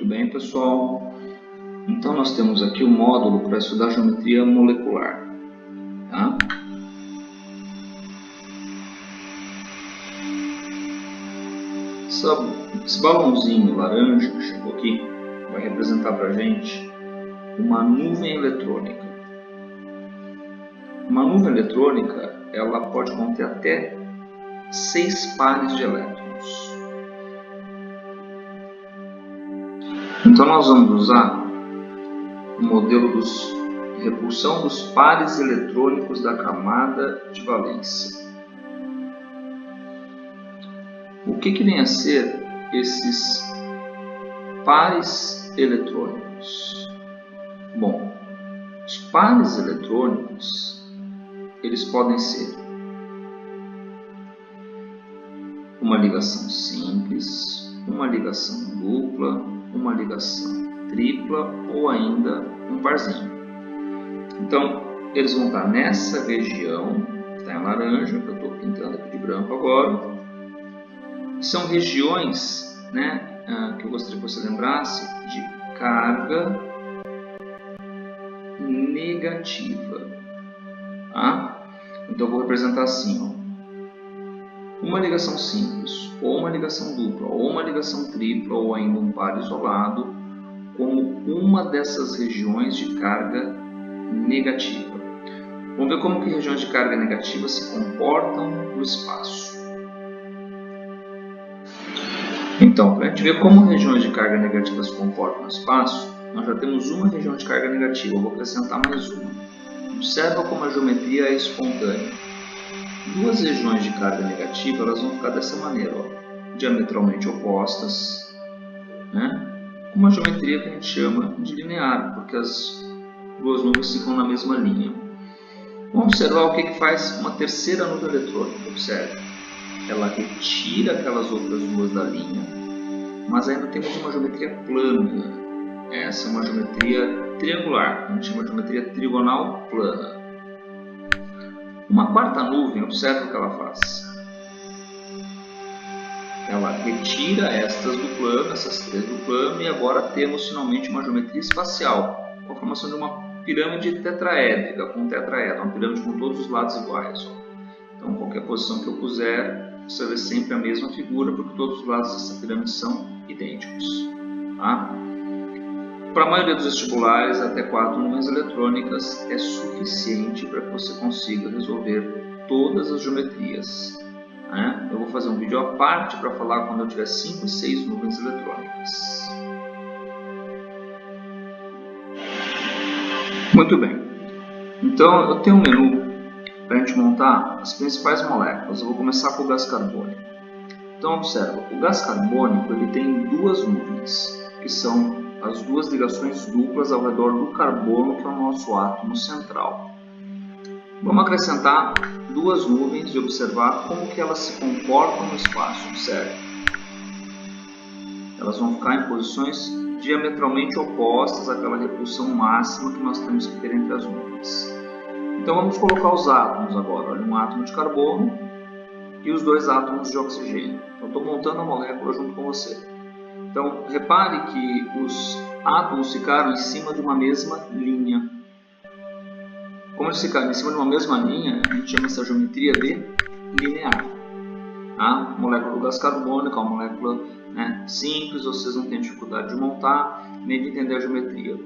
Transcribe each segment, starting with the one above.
bem, pessoal? Então nós temos aqui o módulo para estudar geometria molecular, tá? Esse balãozinho laranja que chegou aqui vai representar para a gente uma nuvem eletrônica. Uma nuvem eletrônica, ela pode conter até 6 pares de elétrons. Então nós vamos usar o modelo de repulsão dos pares eletrônicos da camada de valência. O que vem a ser esses pares eletrônicos? Bom, os pares eletrônicos, eles podem ser uma ligação simples, uma ligação dupla, uma ligação tripla ou ainda um parzinho. Então, eles vão estar nessa região, que está em laranja, que eu estou pintando aqui de branco agora. São regiões, que eu gostaria que você lembrasse, de carga negativa. Tá? Então, eu vou representar assim, ó. Uma ligação simples, ou uma ligação dupla, ou uma ligação tripla, ou ainda um par isolado, como uma dessas regiões de carga negativa. Vamos ver como que regiões de carga negativa se comportam no espaço. Então, para a gente ver como regiões de carga negativa se comportam no espaço, nós já temos uma região de carga negativa, eu vou acrescentar mais uma. Observa como a geometria é espontânea. Duas regiões de carga negativa, elas vão ficar dessa maneira, ó, diametralmente opostas, com uma geometria que a gente chama de linear, porque as duas nuvens ficam na mesma linha. Vamos observar o que faz uma terceira nuvem eletrônica. Observe, ela retira aquelas outras duas da linha, mas ainda temos uma geometria plana. Essa é uma geometria triangular, a gente chama de geometria trigonal plana. Uma quarta nuvem, observe o que ela faz. Ela retira estas do plano, essas três do plano, e agora temos finalmente uma geometria espacial, com a formação de uma pirâmide tetraédrica, com um tetraedro, uma pirâmide com todos os lados iguais. Ó. Então, qualquer posição que eu puser, você vê sempre a mesma figura, porque todos os lados dessa pirâmide são idênticos. Tá? Para a maioria dos vestibulares, até 4 nuvens eletrônicas é suficiente para que você consiga resolver todas as geometrias. Eu vou fazer um vídeo à parte para falar quando eu tiver 5 e 6 nuvens eletrônicas. Muito bem. Então, eu tenho um menu para a gente montar as principais moléculas. Eu vou começar com o gás carbônico. Então, observa, o gás carbônico ele tem duas nuvens, que são as duas ligações duplas ao redor do carbono, que é o nosso átomo central. Vamos acrescentar duas nuvens e observar como que elas se comportam no espaço. Observe. Elas vão ficar em posições diametralmente opostas àquela repulsão máxima que nós temos que ter entre as nuvens. Então vamos colocar os átomos agora. Olha, um átomo de carbono e os dois átomos de oxigênio. Eu estou montando a molécula junto com você. Então, repare que os átomos ficaram em cima de uma mesma linha. Como eles ficaram em cima de uma mesma linha, a gente chama essa geometria de linear. A molécula do gás carbônico é uma molécula simples, vocês não têm dificuldade de montar, nem de entender a geometria.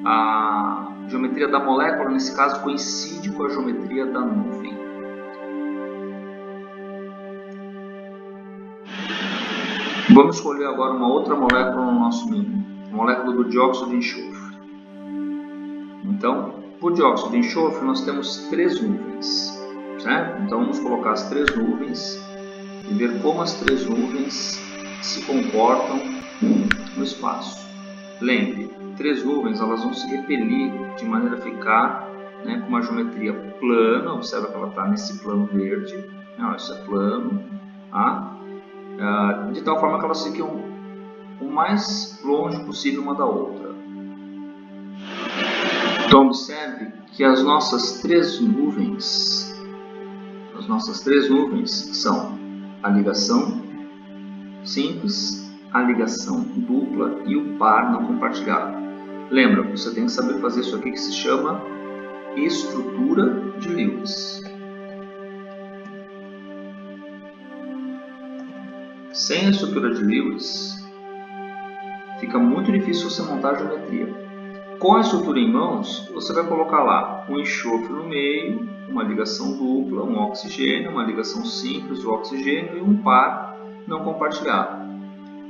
A geometria da molécula, nesse caso, coincide com a geometria da nuvem. Vamos escolher agora uma outra molécula no nosso menu, a molécula do dióxido de enxofre. Então, por dióxido de enxofre, nós temos 3 nuvens, certo? Então, vamos colocar as 3 nuvens e ver como as 3 nuvens se comportam no espaço. Lembre, 3 nuvens elas vão se repelir de maneira a ficar com uma geometria plana. Observa que ela está nesse plano verde. Isso é plano. De tal forma que elas fiquem o mais longe possível uma da outra. Então observe que as nossas três nuvens são a ligação simples, a ligação dupla e o par não compartilhado. Lembra, você tem que saber fazer isso aqui que se chama estrutura de Lewis. Sem a estrutura de Lewis, fica muito difícil você montar a geometria. Com a estrutura em mãos, você vai colocar lá um enxofre no meio, uma ligação dupla, um oxigênio, uma ligação simples, o oxigênio e um par não compartilhado.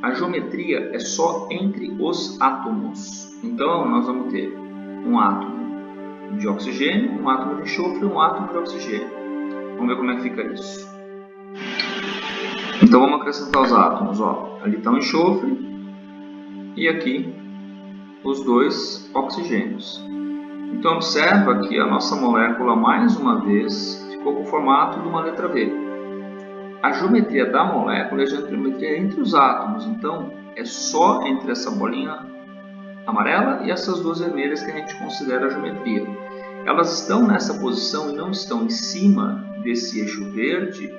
A geometria é só entre os átomos. Então, nós vamos ter um átomo de oxigênio, um átomo de enxofre e um átomo de oxigênio. Vamos ver como é que fica isso. Então, vamos acrescentar os átomos. Ó. Ali está o enxofre e aqui os dois oxigênios. Então, observa que a nossa molécula, mais uma vez, ficou com o formato de uma letra V. A geometria da molécula é a geometria entre os átomos, então é só entre essa bolinha amarela e essas duas vermelhas que a gente considera a geometria. Elas estão nessa posição e não estão em cima desse eixo verde,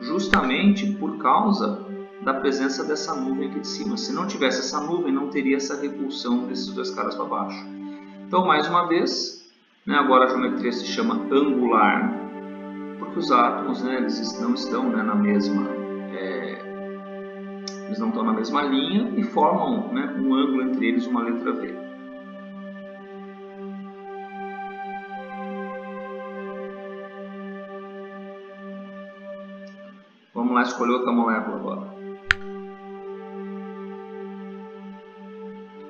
justamente por causa da presença dessa nuvem aqui de cima. Se não tivesse essa nuvem, não teria essa repulsão desses dois caras para baixo. Então, mais uma vez, agora a geometria se chama angular, porque os átomos, eles não estão na mesma, eles não estão na mesma linha e formam um ângulo entre eles, uma letra V. Vamos lá escolher outra molécula agora.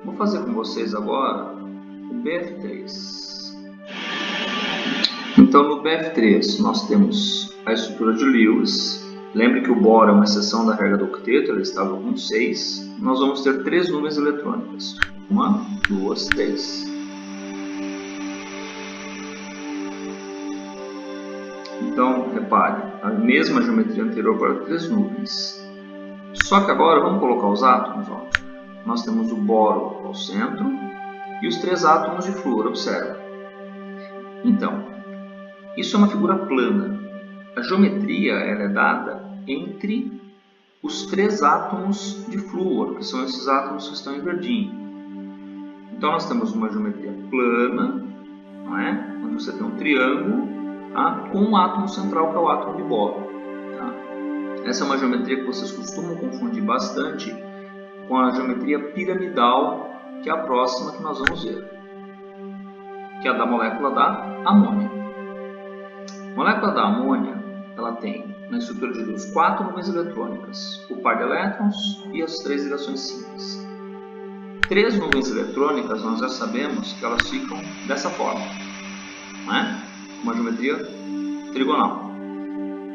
Vou fazer com vocês agora o BF3. Então, no BF3, nós temos a estrutura de Lewis. Lembre que o boro é uma exceção da regra do octeto, ele estava com 6. Nós vamos ter 3 nuvens eletrônicas. 1, 2, 3. Então, repare, a mesma geometria anterior para 3 nuvens. Só que agora, vamos colocar os átomos. Ó. Nós temos o boro ao centro e os 3 átomos de flúor, observa. Então, isso é uma figura plana. A geometria é dada entre os 3 átomos de flúor, que são esses átomos que estão em verdinho. Então, nós temos uma geometria plana, não é? Onde você tem um triângulo com um átomo central, que é o átomo de boro. Tá? Essa é uma geometria que vocês costumam confundir bastante com a geometria piramidal, que é a próxima que nós vamos ver, que é a da molécula da amônia. A molécula da amônia, ela tem na estrutura de Lewis 4 nuvens eletrônicas, o par de elétrons e as 3 ligações simples. 3 nuvens eletrônicas, nós já sabemos que elas ficam dessa forma, uma geometria trigonal.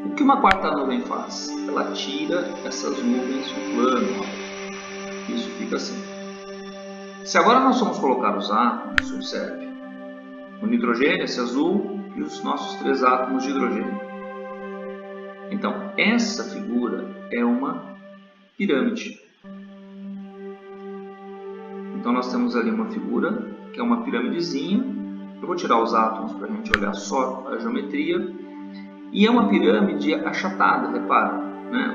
O que uma quarta nuvem faz? Ela tira essas nuvens do plano. Isso fica assim. Se agora nós formos colocar os átomos, observe, o nitrogênio, esse azul, e os nossos 3 átomos de hidrogênio. Então, essa figura é uma pirâmide. Então, nós temos ali uma figura que é uma piramidezinha. Eu vou tirar os átomos para a gente olhar só a geometria. E é uma pirâmide achatada, repara.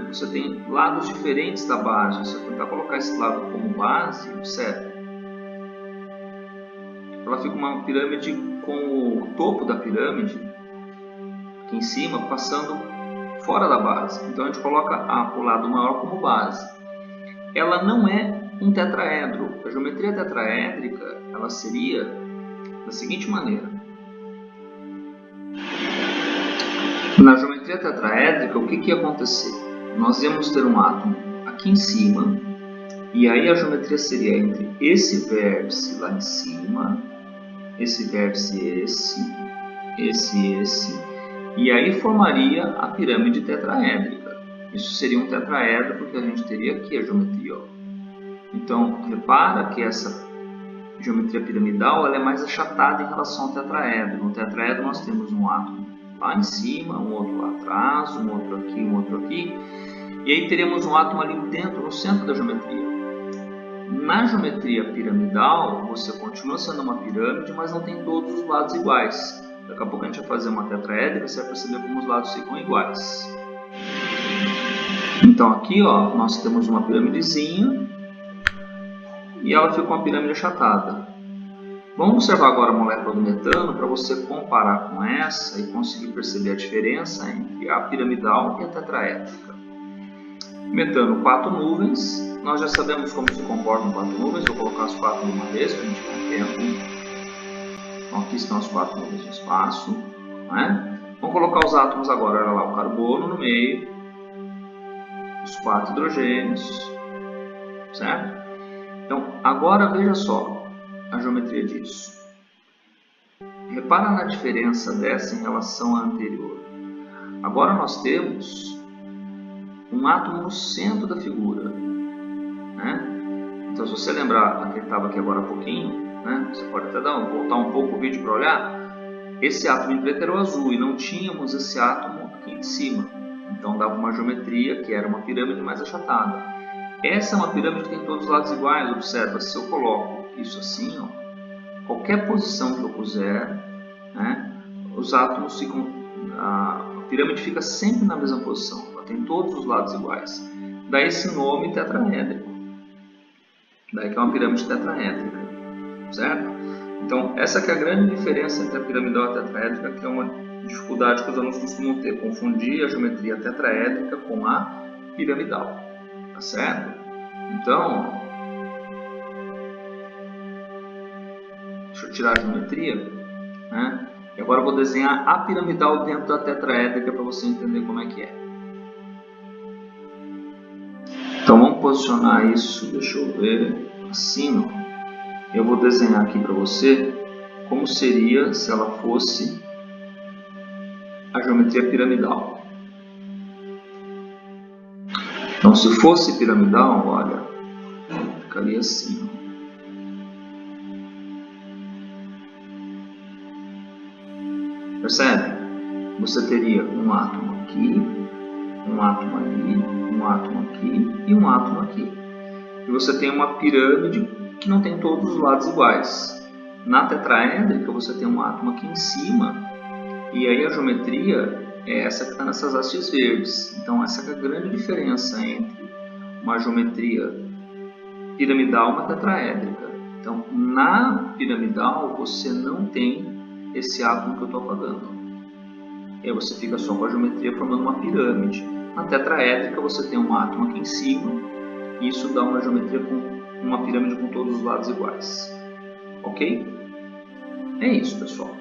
Você tem lados diferentes da base. Se eu tentar colocar esse lado como base, observe. Ela fica uma pirâmide com o topo da pirâmide, aqui em cima, passando fora da base. Então a gente coloca o lado maior como base. Ela não é um tetraedro. A geometria tetraédrica, ela seria da seguinte maneira. Na geometria tetraédrica, o que ia acontecer? Nós íamos ter um átomo aqui em cima, e aí a geometria seria entre esse vértice lá em cima, esse vértice, esse, e aí formaria a pirâmide tetraédrica. Isso seria um tetraedro, porque a gente teria aqui a geometria. Ó. Então, repara que essa geometria piramidal ela é mais achatada em relação ao tetraedro. No tetraedro nós temos um átomo lá em cima, um outro lá atrás, um outro aqui, um outro aqui, e aí teremos um átomo ali dentro, no centro da geometria. Na geometria piramidal, você continua sendo uma pirâmide, mas não tem todos os lados iguais. Daqui a pouco a gente vai fazer uma tetraédrica, você vai perceber como os lados ficam iguais. Então aqui, ó, nós temos uma piramidezinha e ela fica uma pirâmide achatada. Vamos observar agora a molécula do metano para você comparar com essa e conseguir perceber a diferença entre a piramidal e a tetraédrica. Metano, 4 nuvens. Nós já sabemos como se comportam 4 nuvens. Vou colocar as 4 de uma vez para a gente ter tempo. Então aqui estão as 4 nuvens no espaço. Né? Vamos colocar os átomos agora. Olha lá, o carbono no meio. Os 4 hidrogênios. Certo? Então agora veja só a geometria disso. Repara na diferença dessa em relação à anterior. Agora nós temos um átomo no centro da figura, né? Então, se você lembrar que estava aqui agora há pouquinho, né? Você pode até voltar um pouco o vídeo para olhar. Esse átomo em preto era o azul e não tínhamos esse átomo aqui em cima. Então dava uma geometria que era uma pirâmide mais achatada. Essa é uma pirâmide que tem todos os lados iguais. Observa, se eu coloco isso assim, ó, qualquer posição que eu puser, né, os átomos ficam, a pirâmide fica sempre na mesma posição, ela tem todos os lados iguais. Daí esse nome tetraédrico, daí que é uma pirâmide tetraédrica, certo? Então essa que é a grande diferença entre a piramidal e a tetraédrica, que é uma dificuldade que os alunos costumam ter, confundir a geometria tetraédrica com a piramidal, tá certo? Então, deixa eu tirar a geometria, né? E agora eu vou desenhar a piramidal dentro da tetraédrica para você entender como é que é. Então vamos posicionar isso, deixa eu ver, assim, ó. Eu vou desenhar aqui para você como seria se ela fosse a geometria piramidal. Então se fosse piramidal, olha, ficaria assim, ó. Percebe? Você teria um átomo aqui, um átomo ali, um átomo aqui e um átomo aqui. E você tem uma pirâmide que não tem todos os lados iguais. Na tetraédrica você tem um átomo aqui em cima e aí a geometria é essa que está nessas hastes verdes. Então essa é a grande diferença entre uma geometria piramidal e uma tetraédrica. Então na piramidal você não tem esse átomo que eu estou apagando. E aí você fica só com a geometria formando uma pirâmide. Na tetraédrica você tem um átomo aqui em cima e isso dá uma geometria com uma pirâmide com todos os lados iguais. Ok? É isso, pessoal.